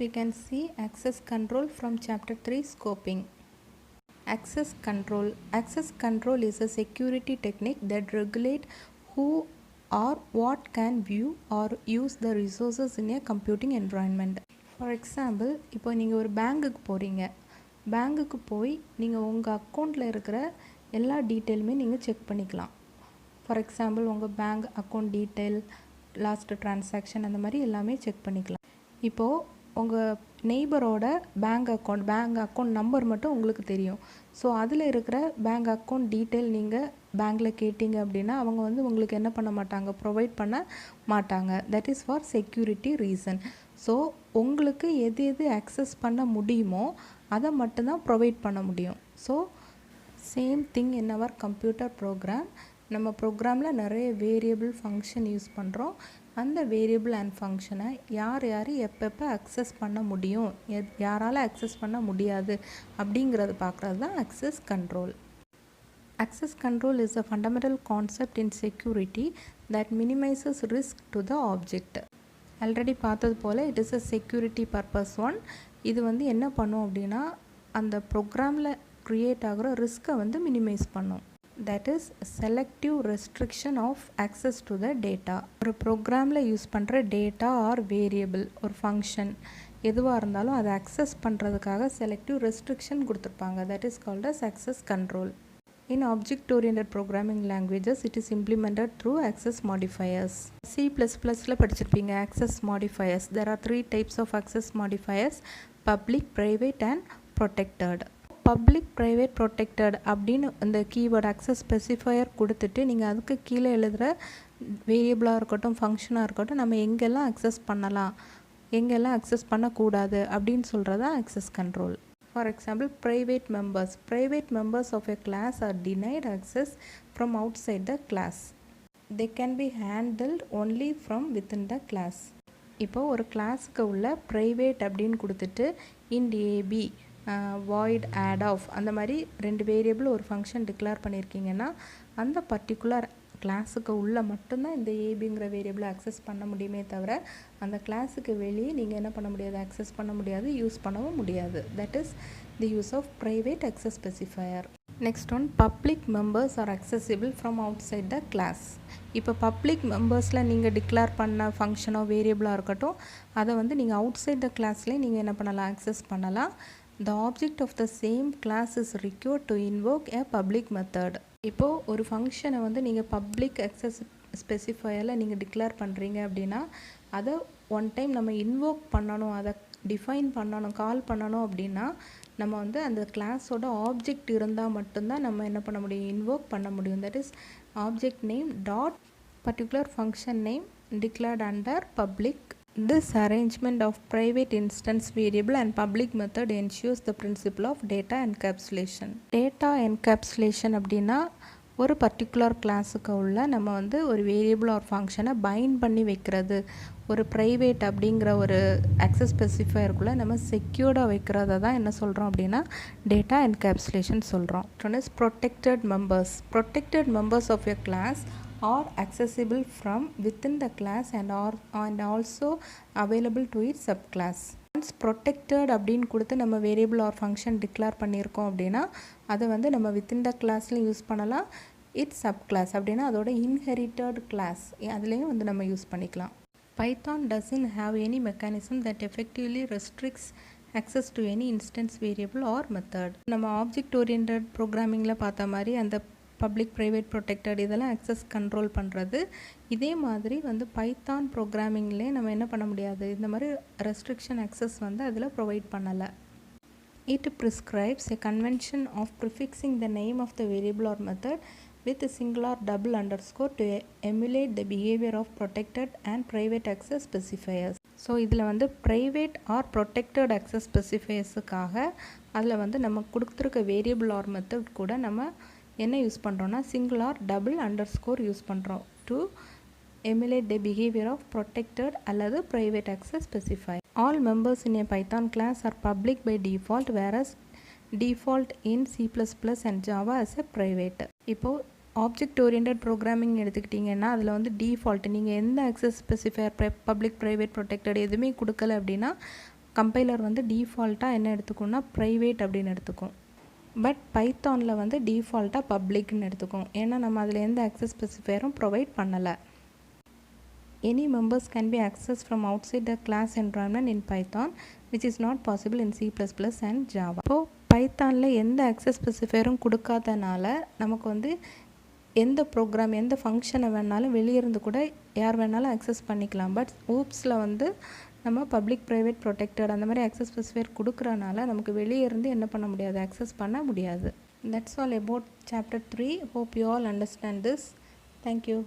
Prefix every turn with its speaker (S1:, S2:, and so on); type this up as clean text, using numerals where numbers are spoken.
S1: we can see access control from chapter 3 scoping. Access control is a security technique that regulate who or what can view or use the resources in a computing environment. For example, இப்போ நீங்கள் ஒரு பேங்குக்கு போகிறீங்க. பேங்குக்கு போய் நீங்கள் உங்கள் அக்கௌண்ட்டில் இருக்கிற எல்லா டீட்டெயிலுமே நீங்கள் செக் பண்ணிக்கலாம். ஃபார் எக்ஸாம்பிள் உங்கள் bank account detail, last transaction, அந்த மாதிரி எல்லாமே செக் பண்ணிக்கலாம். இப்போது உங்கள் நெய்பரோட பேங்க் அக்கௌண்ட் நம்பர் மட்டும் உங்களுக்கு தெரியும். ஸோ அதில் இருக்கிற பேங்க் அக்கௌண்ட் டீட்டெயில் நீங்கள் பேங்க்கில் கேட்டிங்க அப்படின்னா அவங்க வந்து உங்களுக்கு என்ன பண்ண மாட்டாங்க, ப்ரொவைட் பண்ண மாட்டாங்க. That is for security reason. So உங்களுக்கு எது ஆக்சஸ் பண்ண முடியுமோ அதை மட்டும்தான் ப்ரொவைட் பண்ண முடியும். So same thing in our computer program. நம்ம ப்ரோக்ராமில் நிறைய வேரியபிள் ஃபங்க்ஷன் யூஸ் பண்ணுறோம். அந்த வேரியபிள் அண்ட் ஃபங்க்ஷனை யார் எப்பப்போ அக்சஸ் பண்ண முடியும், யாரால் அக்சஸ் பண்ண முடியாது அப்படிங்கிறது பார்க்குறது தான் access control. Access control is a fundamental concept in security that minimizes risk to the object. Already பார்த்தது போல் it is a security purpose one. இது வந்து என்ன பண்ணும் அப்படின்னா அந்த ப்ரோக்ராமில் க்ரியேட் ஆகிற ரிஸ்க்கை வந்து மினிமைஸ் பண்ணும். that is selective restriction of access to the data. ஒரு ப்ரோக்ராமில் யூஸ் பண்ணுற டேட்டா ஆர் வேரியபிள், ஒரு ஃபங்க்ஷன் எதுவாக இருந்தாலும் அதை அக்சஸ் பண்ணுறதுக்காக செலக்டிவ் ரெஸ்ட்ரிக்ஷன் கொடுத்துருப்பாங்க. that is called as access control. In object-oriented programming languages, it is implemented through access modifiers. C++ல படிச்சிருப்பீங்க access modifiers. There are 3 types of access modifiers: public, private and protected. Public, private, protected அப்படின்னு இந்த keyword access specifier கொடுத்துட்டு நீங்கள் அதுக்கு கீழே எழுதுகிற வேரியபிளாக இருக்கட்டும், ஃபங்க்ஷனாக இருக்கட்டும், நம்ம எங்கெல்லாம் அக்சஸ் பண்ணலாம், எங்கெல்லாம் அக்சஸ் பண்ணக்கூடாது அப்படின்னு சொல்கிறதா access control. For example, private members of a class are denied access from outside the class. They can be handled only from within the class. இப்போ ஒரு கிளாஸுக்கு உள்ள ப்ரைவேட் அப்படின்னு கொடுத்துட்டு int ab void add of அந்த மாதிரி 2 variable ஒரு function declare பண்ணியிருக்கீங்கன்னா அந்த பர்டிகுலர் கிளாஸுக்கு உள்ளே மட்டும்தான் இந்த ஏபிங்கிற வேரியபிளை அக்சஸ் பண்ண முடியுமே தவிர அந்த கிளாஸுக்கு வெளியே நீங்கள் என்ன பண்ண முடியாது, அக்சஸ் பண்ண முடியாது, யூஸ் பண்ணவும் முடியாது. That is the use of private access specifier. Next one, public members are accessible from outside the class. இப்போ பப்ளிக் மெம்பர்ஸில் நீங்கள் டிக்ளேர் பண்ண ஃபங்க்ஷனோ வேரியபிளாக இருக்கட்டும், அதை வந்து நீங்கள் அவுட் சைட் த கிளாஸ்லேயே நீங்கள் என்ன பண்ணலாம், அக்சஸ் பண்ணலாம். The object of the same class is required to invoke a public method. இப்போது ஒரு ஃபங்க்ஷனை வந்து நீங்கள் பப்ளிக் அக்சஸ் ஸ்பெசிஃபையரில் நீங்கள் டிக்ளேர் பண்ணுறீங்க அப்படின்னா அதை ஒன் டைம் நம்ம இன்வோக் பண்ணணும், அதை டிஃபைன் பண்ணணும், கால் பண்ணணும் அப்படின்னா நம்ம வந்து அந்த கிளாஸோட ஆப்ஜெக்ட் இருந்தால் மட்டும்தான் நம்ம என்ன பண்ண முடியும், இன்வோக் பண்ண முடியும். That is object name dot particular function name declared under public. This arrangement of private instance variable and public method ensures the principle of data encapsulation. Data encapsulation அப்படின்னா ஒரு பர்டிகுலர் கிளாஸுக்கு உள்ள நம்ம வந்து ஒரு வேரியபிள் ஒரு ஃபங்க்ஷனை பைண்ட் பண்ணி வைக்கிறது, ஒரு ப்ரைவேட் அப்படிங்கிற ஒரு அக்சஸ் ஸ்பெசிஃபையருக்குள்ளே நம்ம செக்யூர்டாக வைக்கிறத தான் என்ன சொல்கிறோம் அப்படின்னா டேட்டா என்கேப்சுலேஷன் சொல்கிறோம். Protected members of a class are accessible from within the class and also available to its subclass. Once protected அப்படின்னு கொடுத்து நம்ம வேரியபிள் ஆர் ஃபங்க்ஷன் டிக்ளேர் பண்ணியிருக்கோம் அப்படின்னா அதை வந்து நம்ம வித்தின் த கிளாஸ்லையும் யூஸ் பண்ணலாம். இட்ஸ் சப் கிளாஸ் அப்படின்னா அதோட இன்ஹெரிட்டட் கிளாஸ் அதுலேயும் வந்து நம்ம யூஸ் பண்ணிக்கலாம். Python doesn't have any mechanism that effectively restricts access to any instance variable or method. நம்ம ஆப்ஜெக்ட் ஓரியன்டட் ப்ரோக்ராமிங்கில் பார்த்த மாதிரி அந்த பப்ளிக், ப்ரைவேட், ப்ரொடெக்டட் இதெல்லாம் அக்சஸ் கண்ட்ரோல் பண்ணுறது. இதே மாதிரி வந்து பைத்தான் ப்ரோக்ராமிங்லேயே நம்ம என்ன பண்ண முடியாது, இந்த மாதிரி ரெஸ்ட்ரிக்ஷன் அக்சஸ் வந்து அதில் ப்ரொவைட் பண்ணலை. It prescribes a convention of prefixing the name of the variable or method with a single or double underscore to emulate the behavior of protected and private access specifiers. So இதில் வந்து private R protected access ஸ்பெசிஃபையர்ஸுக்காக அதில் வந்து நம்ம கொடுத்துருக்க variable R method கூட நம்ம என்ன use பண்ணுறோன்னா single or double underscore use பண்ணுறோம் to emulate the behaviour of protected அல்லது private access specify. All members in a Python class are public by default, whereas default in C++ and Java as a private. இப்போது object oriented programming எடுத்துக்கிட்டிங்கன்னா அதில் வந்து default நீங்கள் எந்த access specifier public, private, protected எதுவுமே கொடுக்கல அப்படின்னா compiler வந்து டிஃபால்ட்டாக என்ன எடுத்துக்கும்னா ப்ரைவேட் அப்படின்னு எடுத்துக்கும். பட் பைத்தானில் வந்து டிஃபால்ட்டாக பப்ளிக்னு எடுத்துக்கும். ஏன்னா நம்ம அதில் எந்த ஆக்சஸ் ஸ்பெசிஃபையரும் ப்ரொவைட் பண்ணலை. Any members can be accessed from outside the class environment in Python, which is not possible in C++ and Java. இப்போது பைத்தானில் எந்த ஆக்சஸ் ஸ்பெசிஃபையரும் கொடுக்காதனால நமக்கு வந்து எந்த ப்ரோக்ராம் எந்த ஃபங்க்ஷனை வேணாலும் வெளியிருந்து கூட யார் வேணாலும் ஆக்சஸ் பண்ணிக்கலாம். பட் ஊப்ஸில் வந்து நம்ம பப்ளிக் ப்ரைவேட் ப்ரொடெக்டட் அந்த மாதிரி ஆக்சஸ் ஸ்பெசிஃபையர் கொடுக்குறனால நமக்கு வெளியே இருந்து என்ன பண்ண முடியாது, ஆக்சஸ் பண்ண முடியாது. That's all about chapter 3. Hope you all understand this. Thank you.